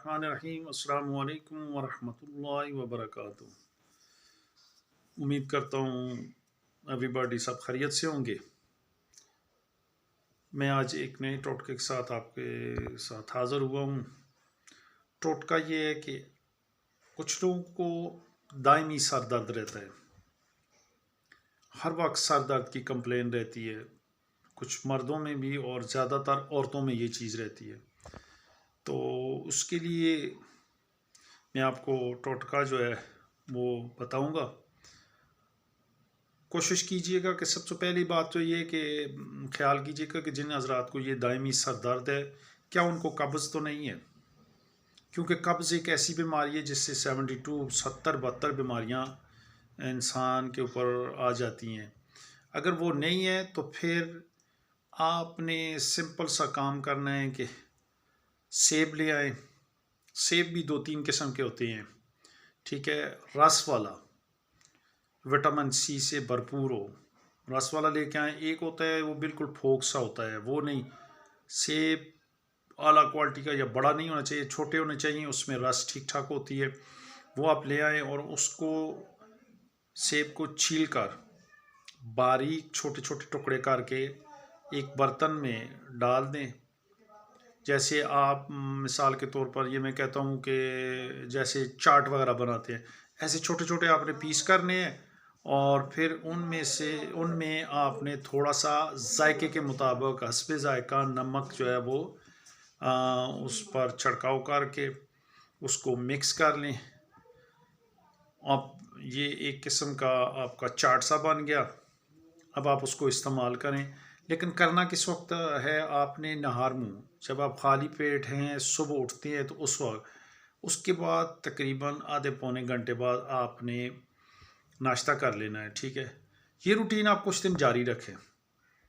बिस्मिल्लाहिर्रहमानिर्रहीम। अस्सलामु अलैकुम वरहमतुल्लाहि वबरकातुहू। उम्मीद करता हूँ एवरीबॉडी सब खैरियत से होंगे। मैं आज एक नए टोटके के साथ आपके साथ हाज़िर हुआ हूँ। टोटका ये है कि कुछ लोगों को दायमी सर दर्द रहता है, हर वक्त सर दर्द की कंप्लेन रहती है, कुछ मर्दों में भी और ज़्यादातर औरतों में ये चीज़ रहती है। तो उसके लिए मैं आपको टोटका जो है वो बताऊंगा। कोशिश कीजिएगा कि सबसे पहली बात तो ये कि ख्याल कीजिएगा कि जिन हजरात को ये दायमी सर दर्द है, क्या उनको कब्ज़ तो नहीं है, क्योंकि कब्ज़ एक ऐसी बीमारी है जिससे 72 बीमारियां इंसान के ऊपर आ जाती हैं। अगर वो नहीं है तो फिर आपने सिंपल सा काम करना है कि सेब ले आए। सेब भी 2-3 किस्म के होते हैं, ठीक है। रस वाला, विटामिन सी से भरपूर हो, रस वाला लेके आए। एक होता है वो बिल्कुल फोक सा होता है, वो नहीं। सेब आला क्वालिटी का या बड़ा नहीं होना चाहिए, छोटे होने चाहिए, उसमें रस ठीक ठाक होती है, वो आप ले आएँ और उसको सेब को छील कर बारीक छोटे छोटे टुकड़े करके एक बर्तन में डाल दें। जैसे आप मिसाल के तौर पर ये मैं कहता हूँ कि जैसे चाट वगैरह बनाते हैं, ऐसे छोटे छोटे आपने पीस करने हैं और फिर उनमें आपने थोड़ा सा जायके के मुताबिक हस्बे जायका नमक जो है वो उस पर छिड़काव करके उसको मिक्स कर लें। अब ये एक किस्म का आपका चाट सा बन गया। अब आप उसको इस्तेमाल करें, लेकिन करना किस वक्त है, आपने नहार मुँह, जब आप खाली पेट हैं सुबह उठते हैं तो उस वक्त, उसके बाद तकरीबन आधे पौने घंटे बाद आपने नाश्ता कर लेना है, ठीक है। ये रूटीन आप कुछ दिन जारी रखें,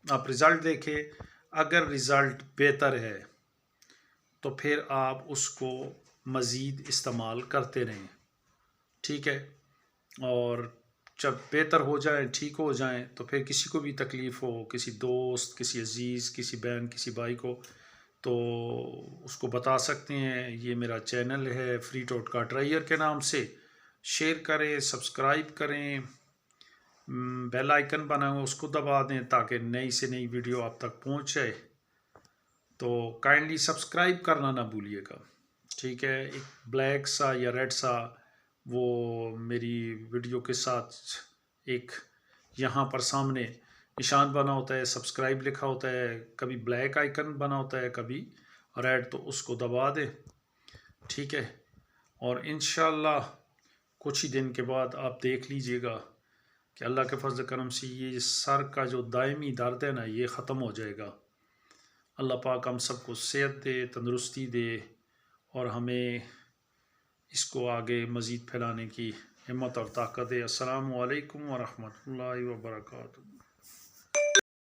आप रिज़ल्ट देखें। अगर रिज़ल्ट बेहतर है तो फिर आप उसको मज़ीद इस्तेमाल करते रहें, ठीक है। और जब बेहतर हो जाए, ठीक हो जाए, तो फिर किसी को भी तकलीफ़ हो, किसी दोस्त, किसी अज़ीज़, किसी बहन, किसी भाई को, तो उसको बता सकते हैं। ये मेरा चैनल है फ्री टोटका ट्रायर के नाम से। शेयर करें, सब्सक्राइब करें, बेल आइकन बना हुआ उसको दबा दें ताकि नई से नई वीडियो आप तक पहुंच जाए। तो काइंडली सब्सक्राइब करना ना भूलिएगा, ठीक है। एक ब्लैक सा या रेड सा वो मेरी वीडियो के साथ एक यहाँ पर सामने निशान बना होता है, सब्सक्राइब लिखा होता है, कभी ब्लैक आइकन बना होता है, कभी रेड, तो उसको दबा दें, ठीक है। और इंशाल्लाह कुछ ही दिन के बाद आप देख लीजिएगा कि अल्लाह के फजल करम से ये सर का जो दायमी दर्द है ना, ये ख़त्म हो जाएगा। अल्लाह पाक हम सबको सेहत दे, तंदुरुस्ती दे और हमें इसको आगे मज़ीद फैलाने की हिम्मत और ताकत दे। अस्सलामु अलैकुम वरहमतुल्लाहि वबरकातुहू।